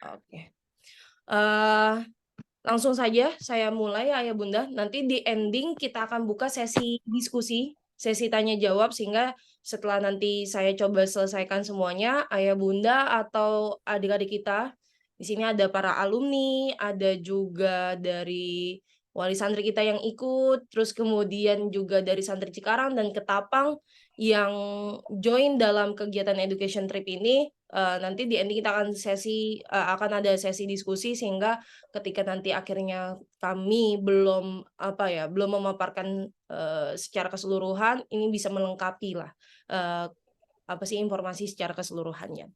Oke. Eh, Langsung saja saya mulai Ayah Bunda. Nanti di ending kita akan buka sesi diskusi, sesi tanya jawab sehingga setelah nanti saya coba selesaikan semuanya, Ayah Bunda atau adik-adik kita di sini ada para alumni, ada juga dari wali santri kita yang ikut, terus kemudian juga dari santri Cikarang dan Ketapang yang join dalam kegiatan education trip ini. Nanti di ending kita akan ada sesi diskusi sehingga ketika nanti akhirnya kami belum memaparkan secara keseluruhan, ini bisa melengkapi lah informasi secara keseluruhannya.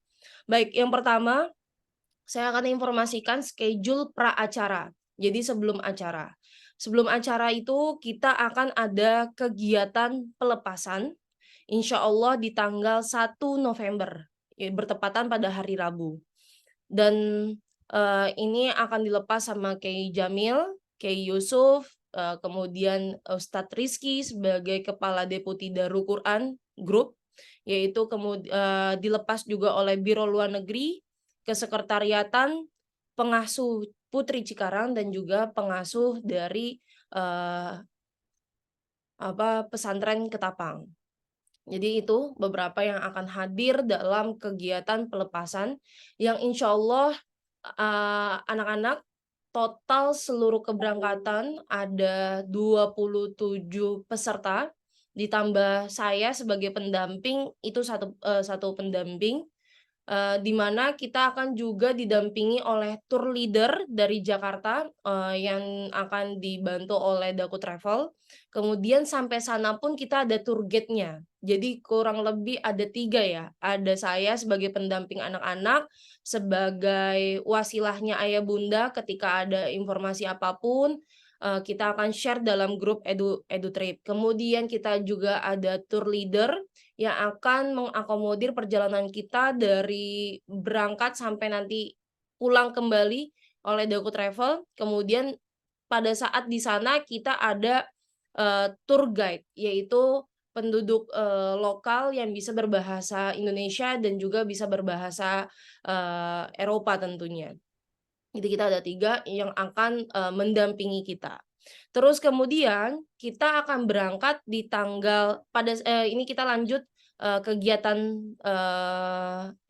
Baik, yang pertama saya akan informasikan schedule pra acara. Jadi sebelum acara itu kita akan ada kegiatan pelepasan, insya Allah di tanggal 1 November, ya, bertepatan pada hari Rabu. Dan ini akan dilepas sama Kiai Jamil, Kiai Yusuf, kemudian Ustadz Rizky sebagai Kepala Deputi Darul Quran Group, yaitu dilepas juga oleh Biro Luar Negeri, Kesekretariatan, pengasuh Putri Cikarang dan juga pengasuh dari pesantren Ketapang. Jadi itu beberapa yang akan hadir dalam kegiatan pelepasan yang insya Allah anak-anak total seluruh keberangkatan ada 27 peserta, ditambah saya sebagai pendamping itu satu pendamping, di mana kita akan juga didampingi oleh tour leader dari Jakarta, yang akan dibantu oleh Daku Travel. Kemudian sampai sana pun kita ada tour guide-nya. Jadi kurang lebih ada 3 ya, ada saya sebagai pendamping anak-anak, sebagai wasilahnya ayah bunda ketika ada informasi apapun, kita akan share dalam grup edu trip. Kemudian kita juga ada tour leader yang akan mengakomodir perjalanan kita dari berangkat sampai nanti pulang kembali oleh Daku Travel. Kemudian pada saat di sana kita ada tour guide, yaitu penduduk lokal yang bisa berbahasa Indonesia dan juga bisa berbahasa Eropa tentunya. Jadi kita ada 3 yang akan mendampingi kita. Terus kemudian kita akan berangkat di ini kita lanjut kegiatan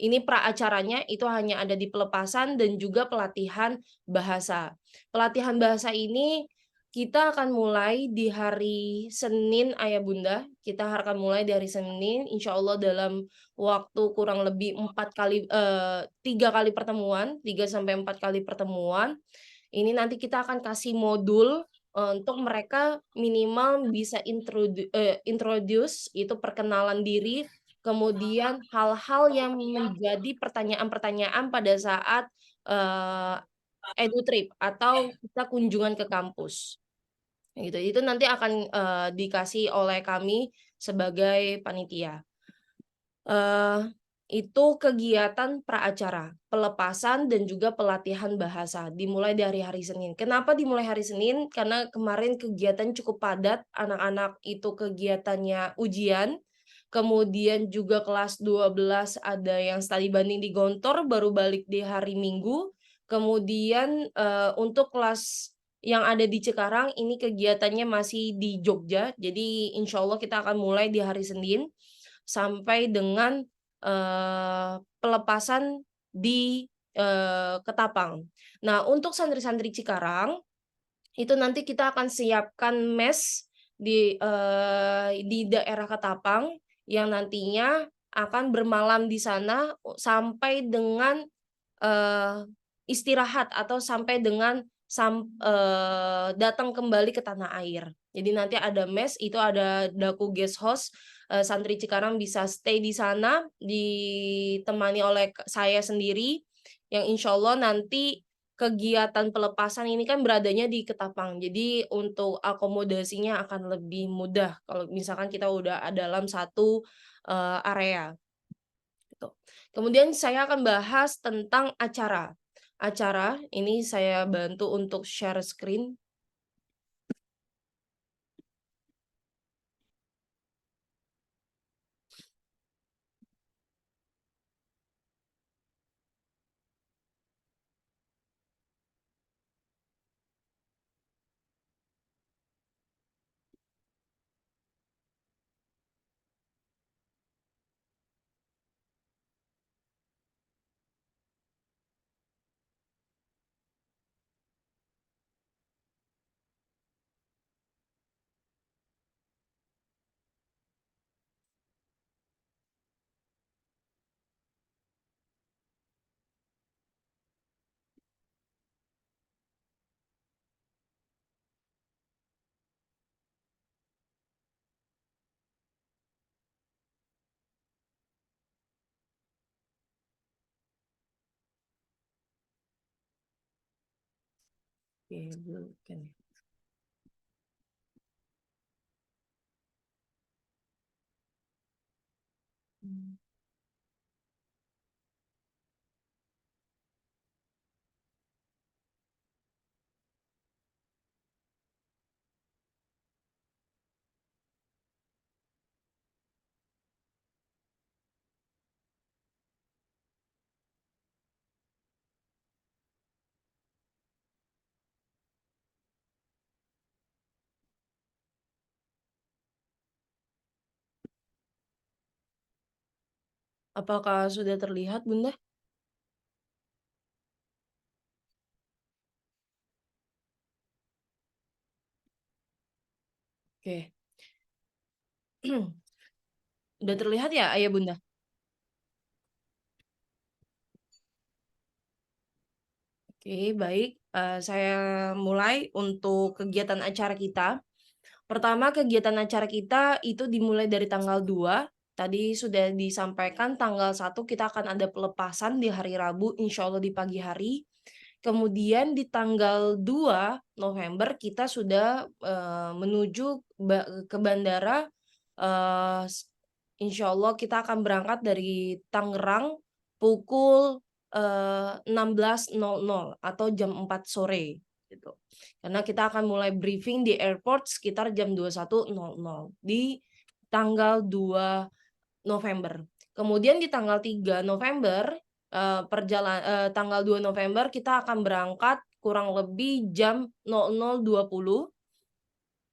ini pra acaranya itu hanya ada di pelepasan dan juga pelatihan bahasa. Pelatihan bahasa ini kita akan mulai di hari Senin Ayah Bunda, kita akan mulai di hari Senin, insya Allah dalam waktu kurang lebih 3 kali pertemuan, 3 sampai 4 kali pertemuan. Ini nanti kita akan kasih modul untuk mereka minimal bisa introduce itu perkenalan diri, kemudian hal-hal yang menjadi pertanyaan-pertanyaan pada saat edu trip atau kita kunjungan ke kampus. Gitu, itu nanti akan dikasih oleh kami sebagai panitia. Itu kegiatan pra-acara, pelepasan dan juga pelatihan bahasa, dimulai dari hari Senin. Kenapa dimulai hari Senin? Karena kemarin kegiatan cukup padat, anak-anak itu kegiatannya ujian, kemudian juga kelas 12 ada yang studi banding di Gontor, baru balik di hari Minggu, kemudian untuk kelas yang ada di Cikarang, ini kegiatannya masih di Jogja, jadi insya Allah kita akan mulai di hari Senin, sampai dengan pelepasan di Ketapang. Nah, untuk santri-santri Cikarang, itu nanti kita akan siapkan mes di daerah Ketapang yang nantinya akan bermalam di sana sampai dengan istirahat atau sampai dengan datang kembali ke tanah air. Jadi nanti ada mes, itu ada Daku Guest House, santri Cikarang bisa stay di sana, ditemani oleh saya sendiri, yang insya Allah nanti kegiatan pelepasan ini kan beradanya di Ketapang. Jadi untuk akomodasinya akan lebih mudah kalau misalkan kita udah dalam satu area. Gitu. Kemudian saya akan bahas tentang acara. Acara ini saya bantu untuk share screen. Oke, bukan. Apakah sudah terlihat, Bunda? Oke. Udah terlihat ya, Ayah Bunda? Oke, baik. Saya mulai untuk kegiatan acara kita. Pertama, kegiatan acara kita itu dimulai dari tanggal 2. Tadi sudah disampaikan tanggal 1 kita akan ada pelepasan di hari Rabu, insya Allah di pagi hari. Kemudian di tanggal 2 November kita sudah menuju ke bandara. Uh, Insya Allah kita akan berangkat dari Tangerang pukul 16.00 atau jam 4 sore gitu. Karena kita akan mulai briefing di airport sekitar jam 21.00 di tanggal 2 November. Kemudian di tanggal 3 November tanggal 2 November kita akan berangkat kurang lebih jam 00.20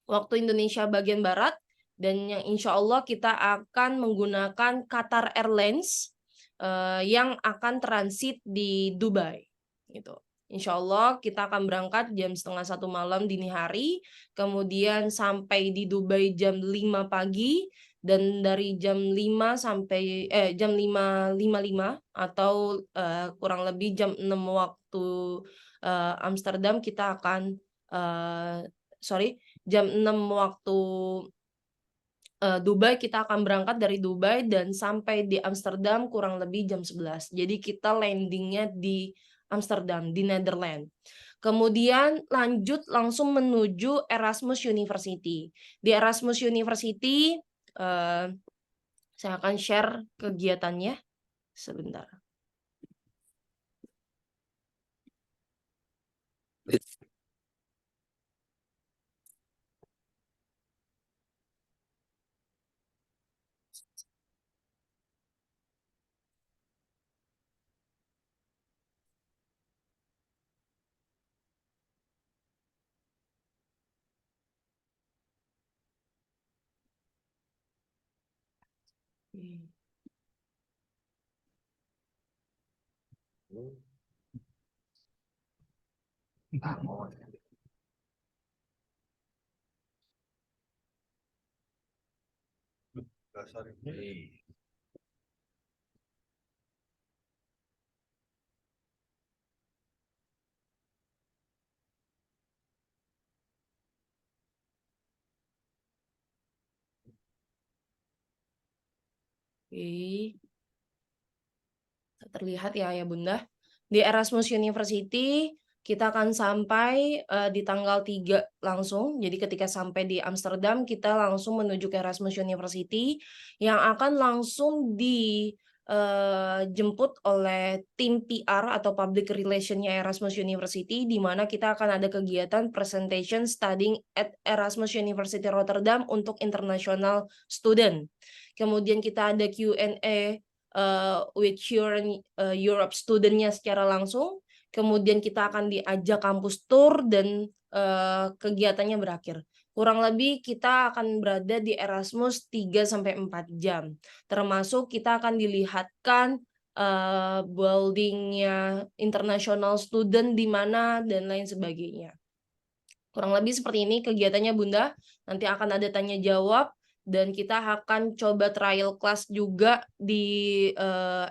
waktu Indonesia bagian barat, dan yang insya Allah kita akan menggunakan Qatar Airlines yang akan transit di Dubai gitu. Insya Allah kita akan berangkat jam 1:30 malam dini hari, kemudian sampai di Dubai jam 5 pagi, dan dari jam 5 sampai jam 5.55 atau kurang lebih jam 6 waktu Amsterdam kita akan jam 6 waktu Dubai kita akan berangkat dari Dubai dan sampai di Amsterdam kurang lebih jam 11. Jadi kita landingnya di Amsterdam, di Netherlands. Kemudian lanjut langsung menuju Erasmus University. Di Erasmus University, saya akan share kegiatannya sebentar. Oke. Terlihat ya Bunda. Di Erasmus University kita akan sampai di tanggal 3 langsung. Jadi ketika sampai di Amsterdam kita langsung menuju ke Erasmus University yang akan langsung dijemput oleh tim PR atau Public Relation-nya Erasmus University, di mana kita akan ada kegiatan presentation studying at Erasmus University Rotterdam untuk international student. Kemudian kita ada Q&A with Europe student-nya secara langsung. Kemudian kita akan diajak kampus tour dan kegiatannya berakhir. Kurang lebih kita akan berada di Erasmus 3-4 jam. Termasuk kita akan dilihatkan building-nya international student di mana dan lain sebagainya. Kurang lebih seperti ini kegiatannya Bunda. Nanti akan ada tanya jawab dan kita akan coba trial class juga di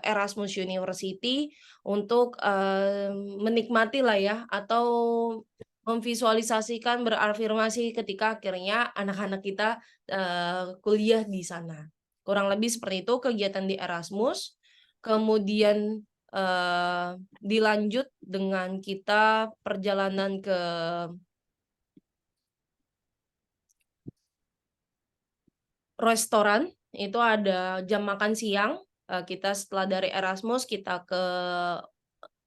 Erasmus University untuk menikmati lah ya, atau memvisualisasikan, berafirmasi ketika akhirnya anak-anak kita kuliah di sana. Kurang lebih seperti itu kegiatan di Erasmus. Kemudian dilanjut dengan kita perjalanan ke restoran. Itu ada jam makan siang, kita setelah dari Erasmus kita ke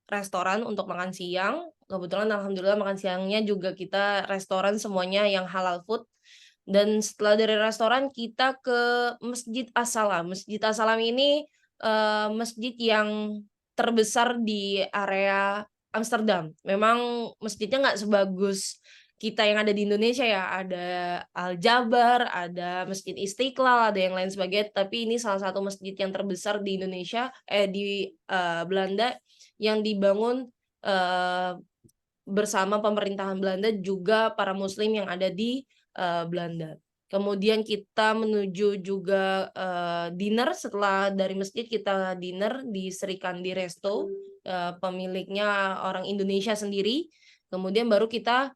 restoran untuk makan siang. Kebetulan alhamdulillah makan siangnya juga kita restoran semuanya yang halal food. Dan setelah dari restoran kita ke Masjid As-Salam. Masjid As-Salam ini, masjid yang terbesar di area Amsterdam. Memang masjidnya nggak sebagus kita yang ada di Indonesia ya, ada Al-Jabar, ada Masjid Istiqlal, ada yang lain sebagainya, tapi ini salah satu masjid yang terbesar di Indonesia, di, Belanda yang dibangun, bersama pemerintahan Belanda juga para muslim yang ada di, Belanda. Kemudian kita menuju juga, dinner, setelah dari masjid kita dinner di Sri Kandi Resto, pemiliknya orang Indonesia sendiri. Kemudian baru kita,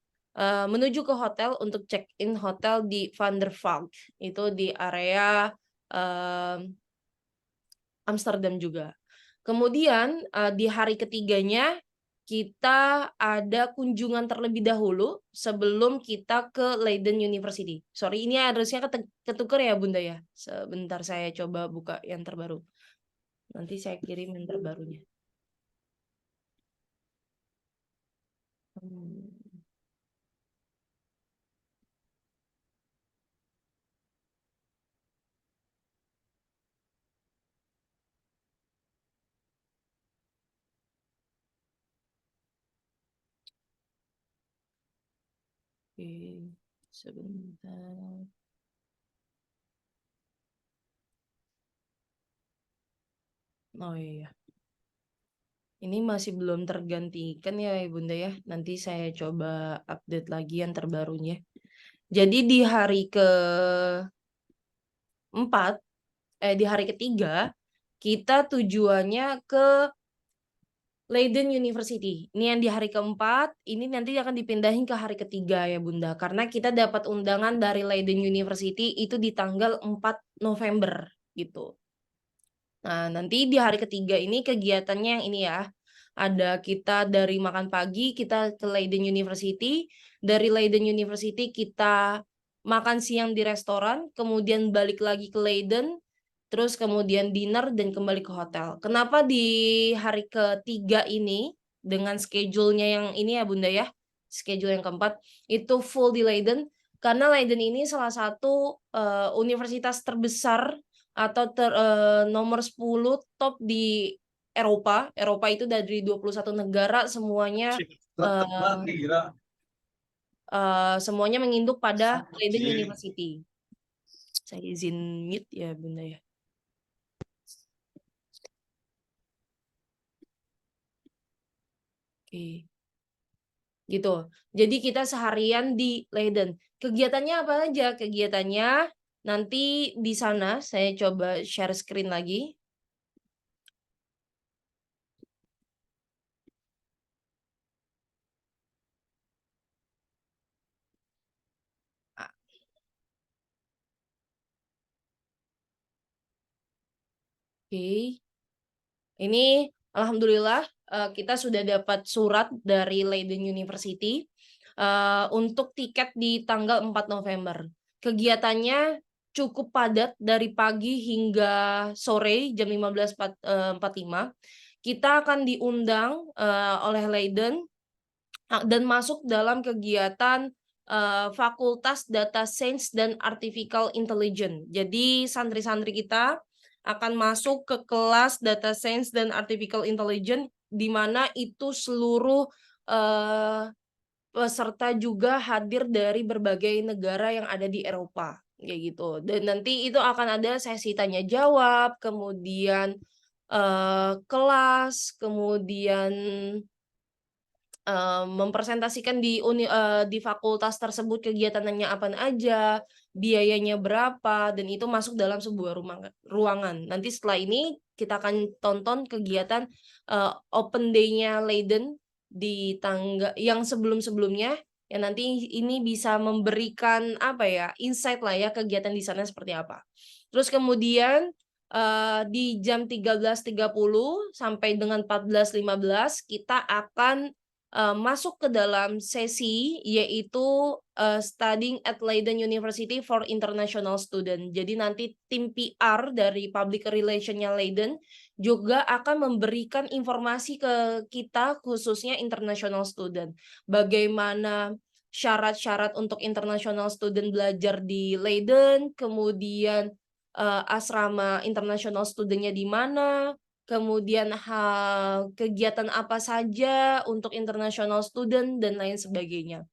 menuju ke hotel untuk check-in hotel di Van der Valk, itu di area, Amsterdam juga. Kemudian, di hari ketiganya, kita ada kunjungan terlebih dahulu sebelum kita ke Leiden University. Sorry, ini harusnya ketuker ya Bunda ya? Sebentar saya coba buka yang terbaru. Nanti saya kirim yang terbarunya. Oke, sebentar. Oh iya. Ini masih belum tergantikan ya Bunda ya. Nanti saya coba update lagi yang terbarunya. Jadi keempat, di hari ketiga, kita tujuannya ke Leiden University. Ini yang di hari keempat, ini nanti akan dipindahin ke hari ketiga ya Bunda. Karena kita dapat undangan dari Leiden University itu di tanggal 4 November gitu. Nah, nanti di hari ketiga ini kegiatannya yang ini ya. Ada kita dari makan pagi, kita ke Leiden University. Dari Leiden University kita makan siang di restoran, kemudian balik lagi ke Leiden, terus kemudian dinner dan kembali ke hotel. Kenapa di hari ketiga ini dengan schedule-nya yang ini ya Bunda ya, schedule yang keempat itu full di Leiden karena Leiden ini salah satu universitas terbesar atau nomor 10 top di Eropa. Eropa itu dari 21 negara semuanya semuanya menginduk pada Leiden University. Saya izin mute ya Bunda ya. Oke. Gitu. Jadi kita seharian di Leiden. Kegiatannya apa aja? Kegiatannya nanti di sana saya coba share screen lagi. Oke. Ini alhamdulillah kita sudah dapat surat dari Leiden University untuk tiket di tanggal 4 November. Kegiatannya cukup padat dari pagi hingga sore jam 15.45. Kita akan diundang oleh Leiden dan masuk dalam kegiatan Fakultas Data Science dan Artificial Intelligence. Jadi santri-santri kita akan masuk ke kelas Data Science dan Artificial Intelligence di mana itu seluruh peserta juga hadir dari berbagai negara yang ada di Eropa kayak gitu. Dan nanti itu akan ada sesi tanya jawab, kemudian kelas, kemudian mempresentasikan di fakultas tersebut kegiatannya apa aja, biayanya berapa, dan itu masuk dalam sebuah ruangan. Nanti setelah ini kita akan tonton kegiatan open day-nya Leiden di tangga yang sebelum-sebelumnya, yang nanti ini bisa memberikan apa ya, insight lah ya kegiatan di sana seperti apa. Terus kemudian di jam 13.30 sampai dengan 14.15 kita akan masuk ke dalam sesi yaitu Studying at Leiden University for International Student. Jadi nanti tim PR dari Public Relation-nya Leiden juga akan memberikan informasi ke kita khususnya international student. Bagaimana syarat-syarat untuk international student belajar di Leiden, kemudian asrama international student-nya di mana, kemudian kegiatan apa saja untuk international student dan lain sebagainya.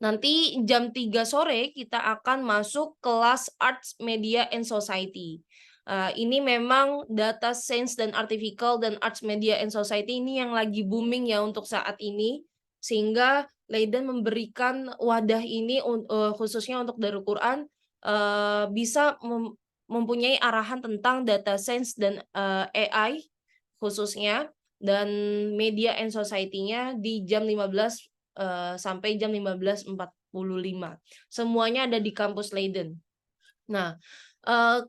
Nanti jam 3 sore kita akan masuk kelas Arts, Media, and Society. Ini memang data science dan artificial dan arts, media, and society ini yang lagi booming ya untuk saat ini. Sehingga Leiden memberikan wadah ini khususnya untuk Darul Quran bisa mempunyai arahan tentang data science dan AI khususnya dan media and society-nya di jam 15 sampai jam 15.45. Semuanya ada di kampus Leiden. Nah,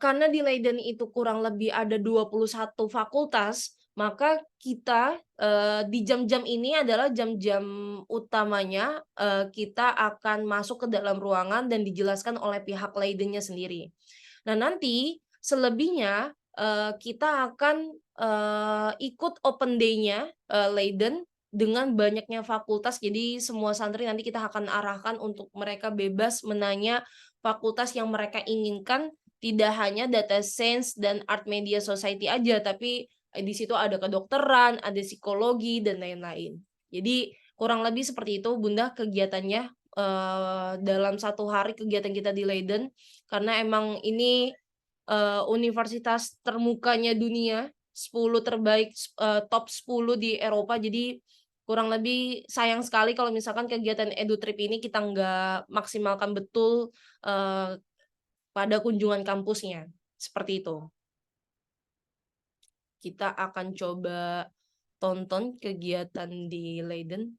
karena di Leiden itu kurang lebih ada 21 fakultas, maka kita di jam-jam ini adalah jam-jam utamanya kita akan masuk ke dalam ruangan dan dijelaskan oleh pihak Leiden-nya sendiri. Nah, nanti selebihnya kita akan ikut open day-nya Leiden dengan banyaknya fakultas. Jadi semua santri nanti kita akan arahkan untuk mereka bebas menanya fakultas yang mereka inginkan, tidak hanya data science dan art, media, society aja, tapi di situ ada kedokteran, ada psikologi dan lain-lain. Jadi kurang lebih seperti itu Bunda kegiatannya dalam satu hari kegiatan kita di Leiden, karena emang ini universitas termukanya dunia, 10 terbaik top 10 di Eropa. Jadi kurang lebih sayang sekali kalau misalkan kegiatan EduTrip ini kita nggak maksimalkan betul pada kunjungan kampusnya. Seperti itu. Kita akan coba tonton kegiatan di Leiden.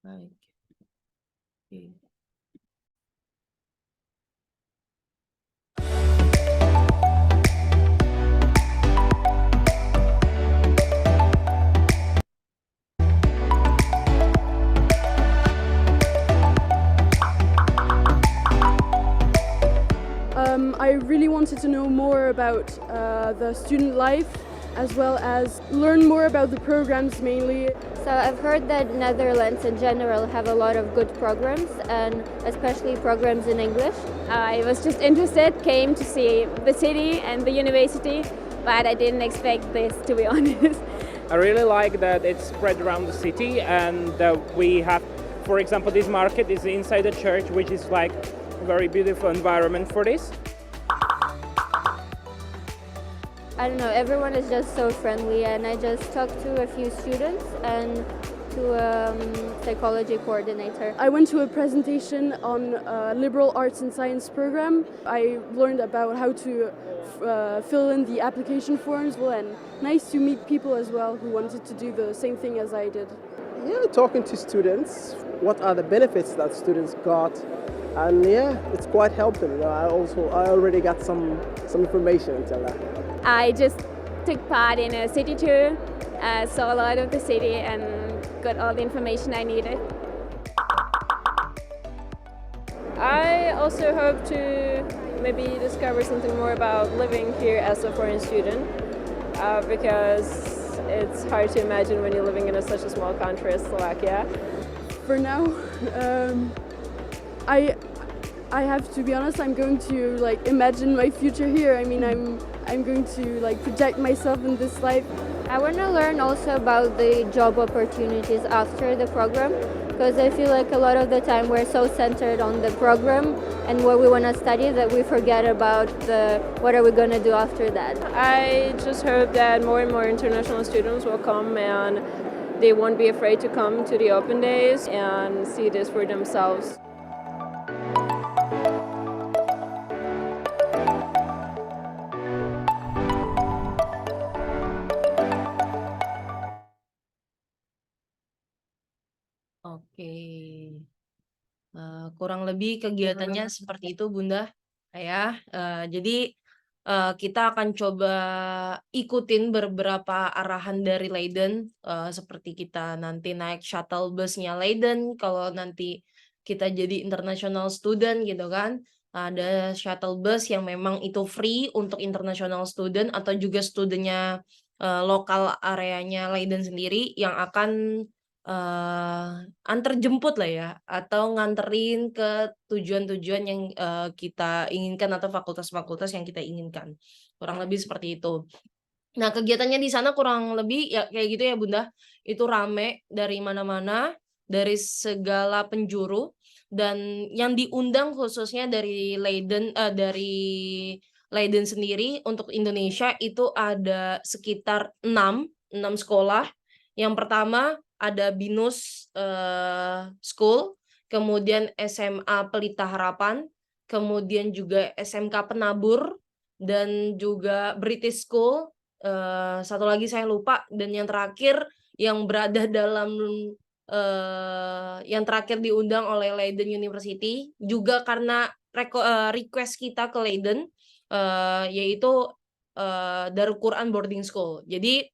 Baik. Oke. I really wanted to know more about the student life as well as learn more about the programs mainly. So I've heard that Netherlands in general have a lot of good programs and especially programs in English. I was just interested, came to see the city and the university, but I didn't expect this, to be honest. I really like that it's spread around the city and we have, for example, this market is inside the church, which is like a very beautiful environment for this. I don't know, everyone is just so friendly and I just talked to a few students and to a psychology coordinator. I went to a presentation on liberal arts and science program. I learned about how to fill in the application forms, and nice to meet people as well who wanted to do the same thing as I did. Yeah, talking to students, what are the benefits that students got, and yeah, it's quite helpful. I already got some information until that. I just took part in a city tour, saw a lot of the city and got all the information I needed. I also hope to maybe discover something more about living here as a foreign student because it's hard to imagine when you're living in such a small country as Slovakia. For now, I have to be honest, I'm going to imagine my future here. I mean, I'm going to project myself in this life. I want to learn also about the job opportunities after the program because I feel like a lot of the time we're so centered on the program and what we want to study that we forget about what are we going to do after that. I just hope that more and more international students will come and they won't be afraid to come to the open days and see this for themselves. Oke. Kurang lebih kegiatannya seperti itu Bunda, ya. Jadi, kita akan coba ikutin beberapa arahan dari Leiden, seperti kita nanti naik shuttle busnya Leiden, kalau nanti kita jadi international student gitu kan. Ada shuttle bus yang memang itu free untuk international student atau juga studentnya lokal areanya Leiden sendiri yang akan antar jemput lah ya, atau nganterin ke tujuan-tujuan yang, kita inginkan atau fakultas-fakultas yang kita inginkan, kurang lebih seperti itu. Nah, kegiatannya di sana kurang lebih ya kayak gitu ya, Bunda, itu rame dari mana-mana, dari segala penjuru, dan yang diundang khususnya dari Leiden sendiri untuk Indonesia itu ada sekitar 6 sekolah. Yang pertama ada BINUS, School, kemudian SMA Pelita Harapan, kemudian juga SMK Penabur, dan juga British School, satu lagi saya lupa, dan yang terakhir yang berada dalam, yang terakhir diundang oleh Leiden University, juga karena request kita ke Leiden, yaitu, Darul Quran Boarding School. Jadi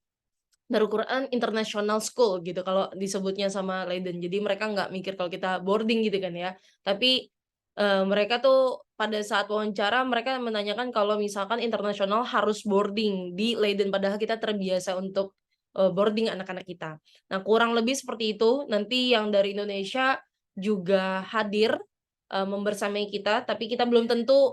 Darul Quran International School gitu kalau disebutnya sama Leiden. Jadi mereka nggak mikir kalau kita boarding gitu kan ya. Tapi, mereka tuh pada saat wawancara mereka menanyakan kalau misalkan internasional harus boarding di Leiden, padahal kita terbiasa untuk, boarding anak-anak kita. Nah, kurang lebih seperti itu. Nanti yang dari Indonesia juga hadir, membersamai kita, tapi kita belum tentu,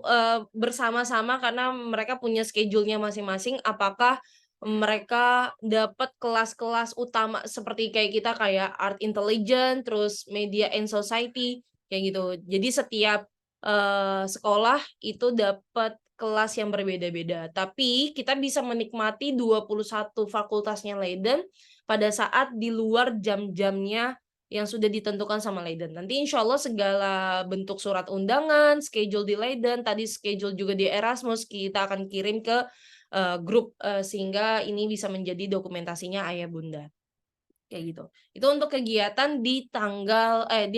bersama-sama karena mereka punya schedule-nya masing-masing, apakah mereka dapat kelas-kelas utama seperti kayak kita, kayak Art Intelligence, terus Media and Society, kayak gitu. Jadi setiap, sekolah itu dapat kelas yang berbeda-beda, tapi kita bisa menikmati 21 fakultasnya Leiden pada saat di luar jam-jamnya yang sudah ditentukan sama Leiden. Nanti insya Allah segala bentuk surat undangan, schedule di Leiden, tadi schedule juga di Erasmus, kita akan kirim ke grup, sehingga ini bisa menjadi dokumentasinya ayah bunda, kayak gitu. Itu untuk kegiatan di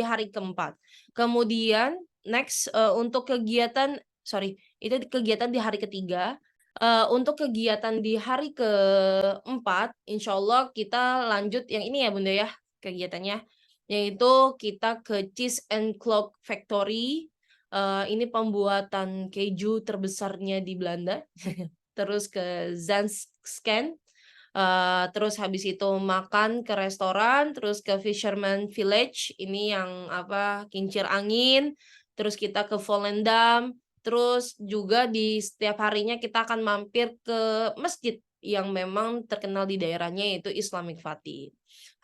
hari keempat. Kemudian next, untuk itu kegiatan di hari ketiga. Untuk kegiatan di hari keempat, insya Allah kita lanjut yang ini ya Bunda ya, kegiatannya, yaitu kita ke Cheese and Clock Factory. Ini pembuatan keju terbesarnya di Belanda. Terus ke Zanscan, terus habis itu makan ke restoran, terus ke Fisherman Village, ini yang kincir angin, terus kita ke Volendam, terus juga di setiap harinya kita akan mampir ke masjid yang memang terkenal di daerahnya, yaitu Islamic Fatih.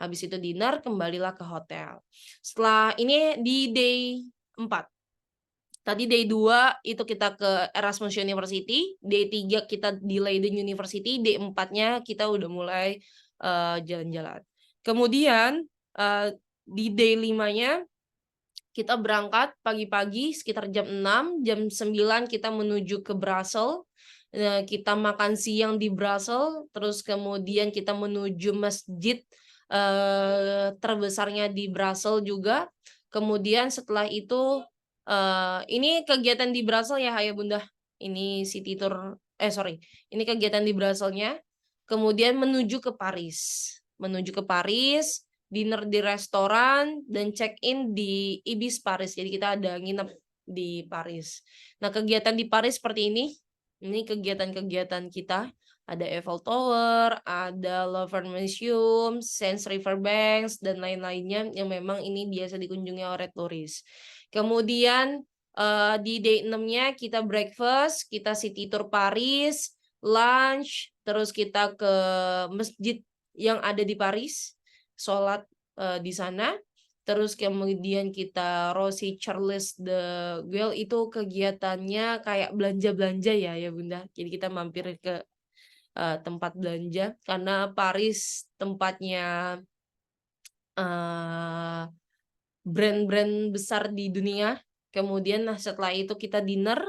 Habis itu dinner, kembalilah ke hotel. Setelah ini di day 4. Tadi day 2 itu kita ke Erasmus University, day 3 kita di Leiden University, day 4-nya kita udah mulai, jalan-jalan. Kemudian, di day 5-nya kita berangkat pagi-pagi sekitar jam 6, jam 9 kita menuju ke Brussels, kita makan siang di Brussels, terus kemudian kita menuju masjid, terbesarnya di Brussels juga. Kemudian setelah itu, ini kegiatan di Brussels ya Ayah Bunda, ini city tour, ini kegiatan di Brussels-nya, kemudian menuju ke Paris, dinner di restoran, dan check-in di Ibis Paris, jadi kita ada nginep di Paris. Nah, kegiatan di Paris seperti ini kegiatan-kegiatan kita, ada Eiffel Tower, ada Louvre Museum, Seine River Banks, dan lain-lainnya yang memang ini biasa dikunjungi oleh turis. Kemudian di day 6-nya kita breakfast, kita city tour Paris, lunch, terus kita ke masjid yang ada di Paris, sholat di sana, terus kemudian kita Rosie Charles de Gaulle, itu kegiatannya kayak belanja-belanja ya Bunda. Jadi kita mampir ke tempat belanja karena Paris tempatnya eh, brand-brand besar di dunia. Kemudian setelah itu kita dinner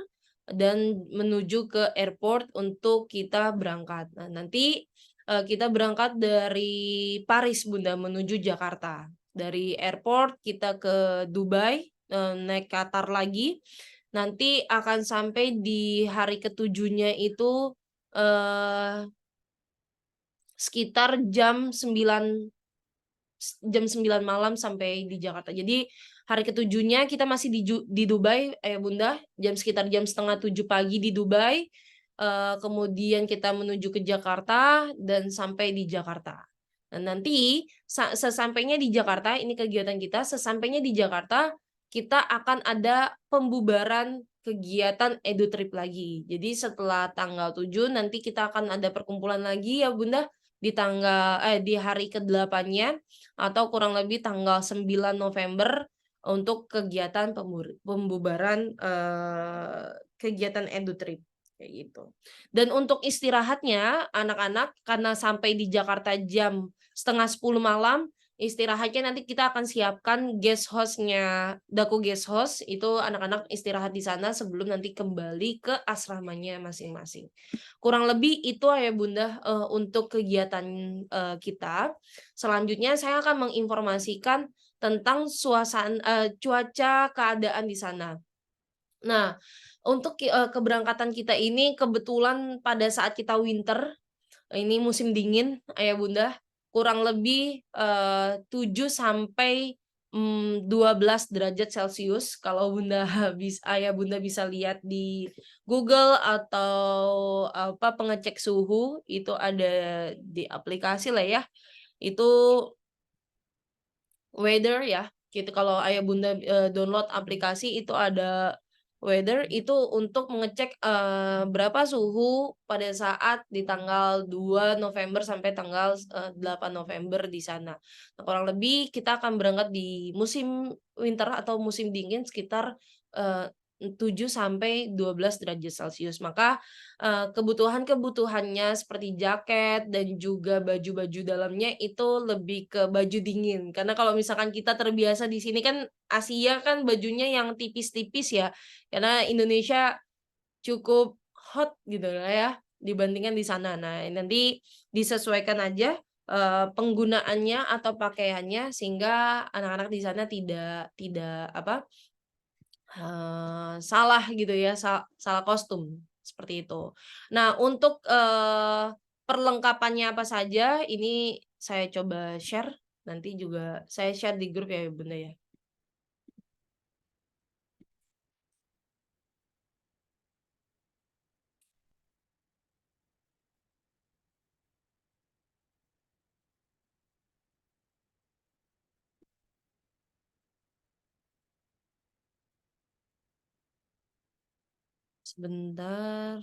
dan menuju ke airport untuk kita berangkat. Nah, nanti kita berangkat dari Paris, Bunda, menuju Jakarta. Dari airport kita ke Dubai, naik Qatar lagi. Nanti akan sampai di hari ketujuhnya itu sekitar jam 9 malam sampai di Jakarta. Jadi hari ketujuhnya kita masih di Dubai, Bunda, sekitar jam setengah 7 pagi di Dubai. Kemudian kita menuju ke Jakarta dan sampai di Jakarta. Dan nanti sesampainya di Jakarta, ini kegiatan kita, sesampainya di Jakarta kita akan ada pembubaran kegiatan EduTrip lagi. Jadi setelah tanggal 7 nanti kita akan ada perkumpulan lagi ya Bunda di hari ke-8-nya atau kurang lebih tanggal 9 November untuk kegiatan pembubaran kegiatan EduTrip kayak gitu. Dan untuk istirahatnya anak-anak karena sampai di Jakarta jam setengah 10 malam, istirahatnya nanti kita akan siapkan guest house-nya Daku Guest House, itu anak-anak istirahat di sana sebelum nanti kembali ke asramanya masing-masing. Kurang lebih itu ya Bunda untuk kegiatan kita. Selanjutnya saya akan menginformasikan tentang cuaca keadaan di sana. Nah, untuk keberangkatan kita ini kebetulan pada saat kita winter, ini musim dingin Ayah Bunda, kurang lebih 7 sampai 12 derajat Celcius kalau Ayah Bunda bisa lihat di Google atau pengecek suhu itu ada di aplikasi lah ya. Itu weather ya. Gitu kalau Ayah Bunda download aplikasi itu ada weather itu untuk mengecek berapa suhu pada saat di tanggal 2 November sampai tanggal 8 November di sana. Nah, kurang lebih kita akan berangkat di musim winter atau musim dingin sekitar 7 sampai 12 derajat Celcius. Maka kebutuhannya seperti jaket dan juga baju-baju dalamnya itu lebih ke baju dingin. Karena kalau misalkan kita terbiasa di sini kan Asia kan bajunya yang tipis-tipis ya. Karena Indonesia cukup hot gitu lah ya dibandingkan di sana. Nah, nanti disesuaikan aja penggunaannya atau pakaiannya sehingga anak-anak di sana tidak salah gitu ya, salah kostum, seperti itu. Nah, untuk perlengkapannya apa saja, ini saya coba share, nanti juga saya share di grup ya Bunda ya. Sebentar.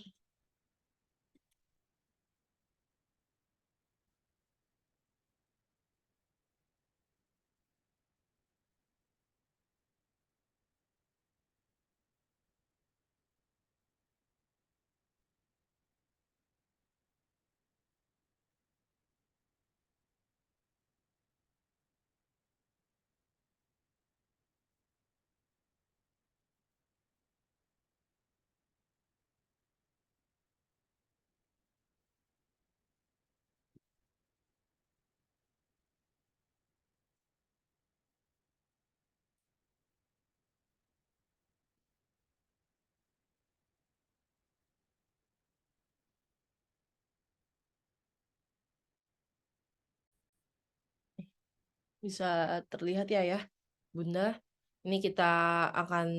Bisa terlihat ya Bunda. Ini kita akan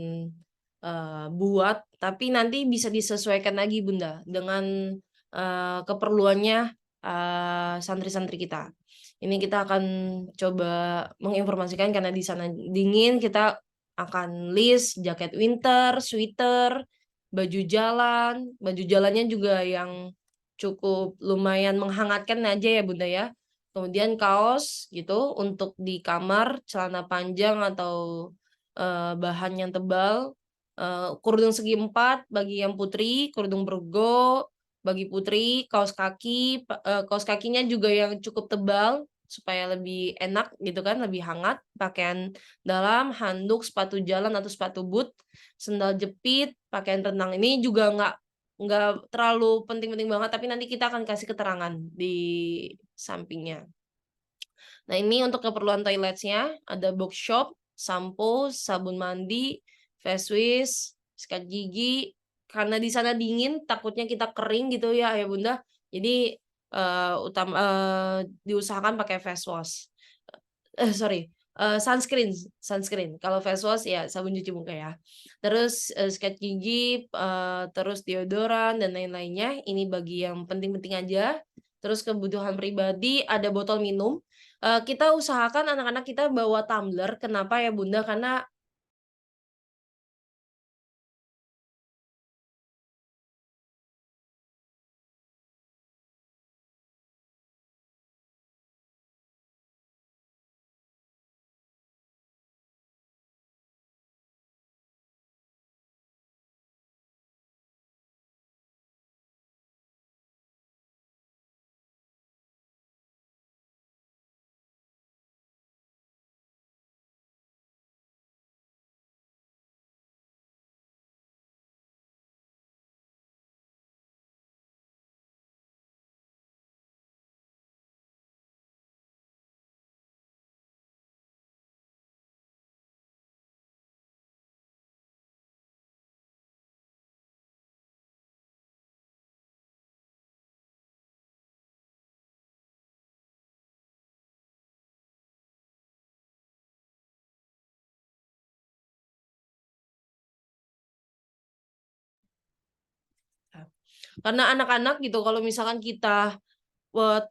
buat, tapi nanti bisa disesuaikan lagi Bunda dengan keperluannya santri-santri kita. Ini kita akan coba menginformasikan karena di sana dingin, kita akan list jaket winter, sweater, baju jalannya juga yang cukup lumayan menghangatkan aja ya Bunda ya. Kemudian kaos gitu untuk di kamar, celana panjang atau bahan yang tebal, kerudung segi 4 bagi yang putri, kerudung bergo bagi putri, kaos kakinya juga yang cukup tebal supaya lebih enak gitu kan, lebih hangat. Pakaian dalam, handuk, sepatu jalan atau sepatu boot, sendal jepit, pakaian renang. Ini juga nggak terlalu penting-penting banget, tapi nanti kita akan kasih keterangan di sampingnya. Nah, ini untuk keperluan toiletnya, ada box shop, sampo, sabun mandi, face wash, sikat gigi. Karena di sana dingin, takutnya kita kering gitu ya, Ayah Bunda. Jadi, diusahakan pakai face wash. Sorry, sunscreen. Kalau face wash ya sabun cuci muka ya. Terus, sikat gigi, terus deodoran dan lain-lainnya, ini bagi yang penting-penting aja. Terus kebutuhan pribadi, ada botol minum. Kita usahakan anak-anak kita bawa tumbler, kenapa ya Bunda? Karena karena anak-anak gitu kalau misalkan kita,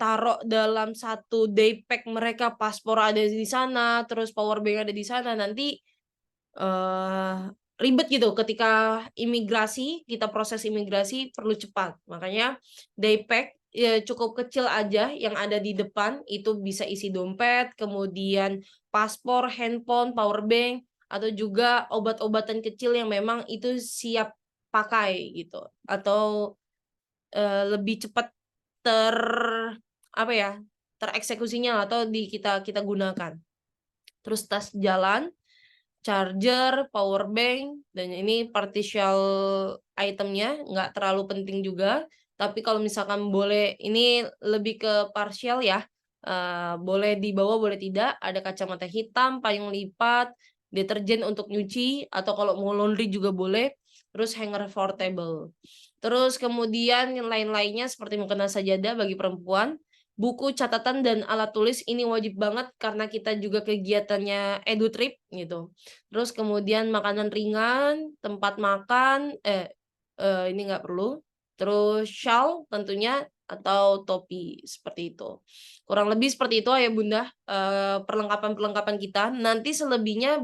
taruh dalam satu day pack mereka, paspor ada di sana, terus power bank ada di sana, nanti, eee, ribet gitu ketika imigrasi, kita proses imigrasi perlu cepat. Makanya day pack, ya cukup kecil aja yang ada di depan, itu bisa isi dompet, kemudian paspor, handphone, power bank, atau juga obat-obatan kecil yang memang itu siap pakai gitu, atau lebih cepat ter apa ya, tereksekusinya atau kita kita gunakan. Terus tas jalan, charger, power bank, dan ini partial itemnya nggak terlalu penting juga, tapi kalau misalkan boleh ini lebih ke partial ya, boleh dibawa boleh tidak, ada kacamata hitam, payung lipat, deterjen untuk nyuci, atau kalau mau laundry juga boleh, terus hanger portable. Terus kemudian yang lain-lainnya seperti mukena sajadah bagi perempuan, buku, catatan, dan alat tulis ini wajib banget karena kita juga kegiatannya edutrip gitu. Terus kemudian makanan ringan, tempat makan, ini nggak perlu. Terus shawl tentunya atau topi seperti itu. Kurang lebih seperti itu Ayah Bunda, perlengkapan-perlengkapan kita. Nanti selebihnya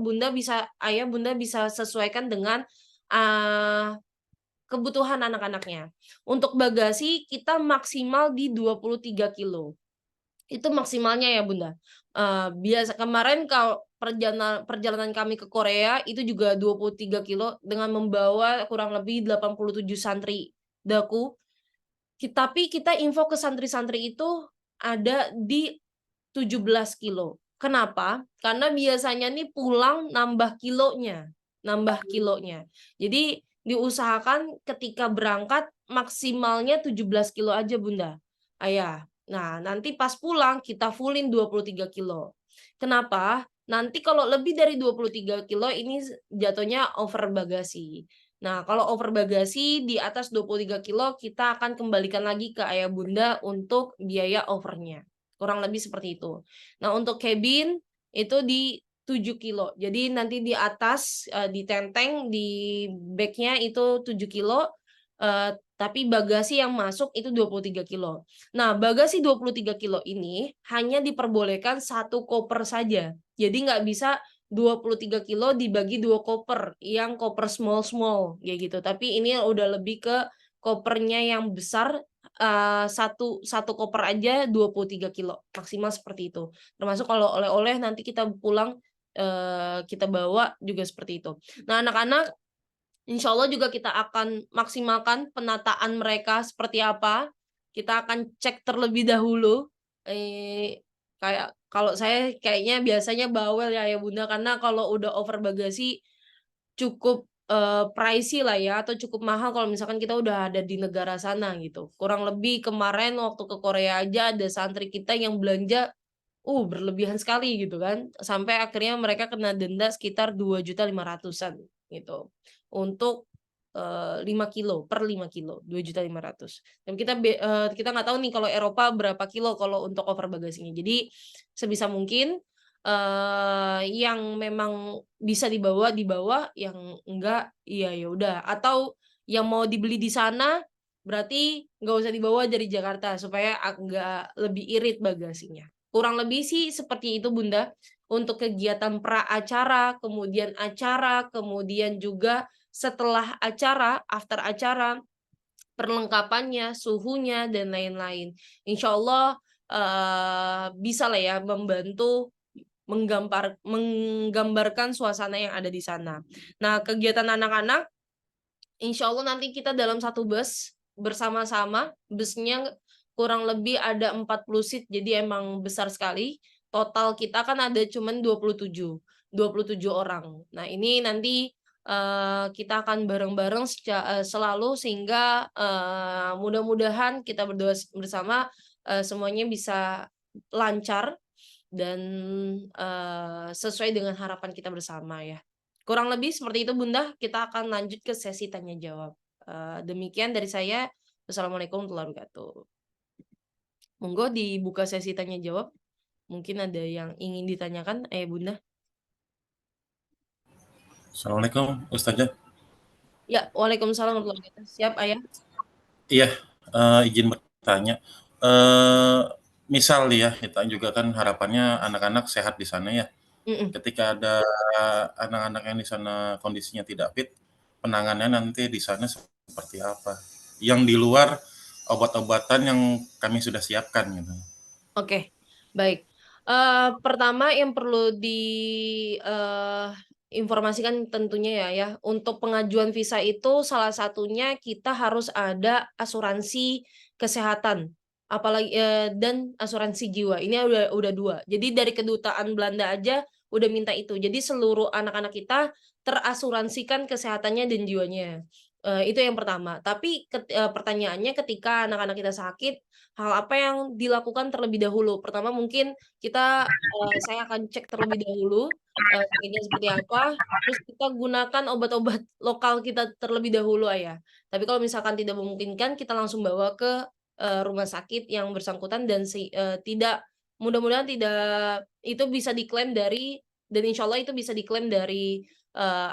Ayah Bunda bisa sesuaikan dengan, eee kebutuhan anak-anaknya. Untuk bagasi kita maksimal di 23 kilo. Itu maksimalnya ya Bunda. Biasa kemarin kalau perjalanan kami ke Korea itu juga 23 kilo dengan membawa kurang lebih 87 santri daku. Tapi kita info ke santri-santri itu ada di 17 kilo. Kenapa? Karena biasanya nih pulang nambah kilonya. Jadi diusahakan ketika berangkat maksimalnya 17 kilo aja Bunda, Ayah. Nah, nanti pas pulang kita fullin 23 kilo. Kenapa? Nanti kalau lebih dari 23 kilo ini jatuhnya over bagasi. Nah, kalau over bagasi di atas 23 kilo kita akan kembalikan lagi ke Ayah Bunda untuk biaya overnya. Kurang lebih seperti itu. Nah, untuk cabin itu di 7 kilo. Jadi nanti di atas, di tenteng, di bag-nya itu 7 kilo, tapi bagasi yang masuk itu 23 kilo. Nah, bagasi 23 kilo ini hanya diperbolehkan 1 koper saja. Jadi nggak bisa 23 kilo dibagi 2 koper, yang koper small-small, kayak gitu. Tapi ini udah lebih ke kopernya yang besar, satu koper aja 23 kilo, maksimal seperti itu. Termasuk kalau oleh-oleh nanti kita pulang, kita bawa juga seperti itu. Nah, anak-anak insya Allah juga kita akan maksimalkan penataan mereka seperti apa. Kita akan cek terlebih dahulu, Kayak kalau saya kayaknya biasanya bawel ya Ayah Bunda, karena kalau udah over bagasi cukup, pricey lah ya, atau cukup mahal kalau misalkan kita udah ada di negara sana gitu. Kurang lebih kemarin waktu ke Korea aja ada santri kita yang belanja, berlebihan sekali gitu kan, sampai akhirnya mereka kena denda sekitar 2.500.000-an gitu, untuk, 5 kilo, per 5 kilo, 2.500.000. Dan kita nggak tahu nih kalau Eropa berapa kilo kalau untuk over bagasinya. Jadi sebisa mungkin, yang memang bisa dibawa, dibawa, yang enggak, ya udah. Atau yang mau dibeli di sana, berarti nggak usah dibawa dari Jakarta supaya nggak lebih irit bagasinya. Kurang lebih sih seperti itu Bunda, untuk kegiatan acara, kemudian juga setelah acara, after acara, perlengkapannya, suhunya, dan lain-lain. Insyaallah, bisalah ya membantu menggambarkan suasana yang ada di sana. Nah, kegiatan anak-anak, insya Allah nanti kita dalam satu bus bersama-sama, busnya kurang lebih ada 40 seat, jadi emang besar sekali. Total kita kan ada cuman 27 orang. Nah, ini nanti kita akan bareng-bareng selalu sehingga mudah-mudahan kita berdoa bersama semuanya bisa lancar dan sesuai dengan harapan kita bersama ya. Kurang lebih seperti itu Bunda, kita akan lanjut ke sesi tanya jawab. Demikian dari saya. Wassalamualaikum warahmatullahi wabarakatuh. Monggo dibuka sesi tanya jawab. Mungkin ada yang ingin ditanyakan, Bunda. Assalamualaikum Ustazah. Ya, waalaikumsalam warahmatullahi wabarakatuh. Siap, Ayah? Iya, izin bertanya. Misal ya, kita juga kan harapannya anak-anak sehat di sana ya. Mhm. Ketika ada anak-anak yang di sana kondisinya tidak fit, penanganannya nanti di sana seperti apa? Yang di luar obat-obatan yang kami sudah siapkan gitu. Oke, baik. Pertama yang perlu informasikan tentunya ya, untuk pengajuan visa itu salah satunya kita harus ada asuransi kesehatan, apalagi dan asuransi jiwa. Ini udah 2. Jadi dari kedutaan Belanda aja udah minta itu. Jadi seluruh anak-anak kita terasuransikan kesehatannya dan jiwanya. Itu yang pertama. Tapi pertanyaannya ketika anak-anak kita sakit, hal apa yang dilakukan terlebih dahulu? Pertama mungkin saya akan cek terlebih dahulu, sakitnya seperti apa, terus kita gunakan obat-obat lokal kita terlebih dahulu, Ayah. Tapi kalau misalkan tidak memungkinkan, kita langsung bawa ke, rumah sakit yang bersangkutan dan mudah-mudahan tidak itu bisa diklaim dari dan insyaallah itu bisa diklaim dari,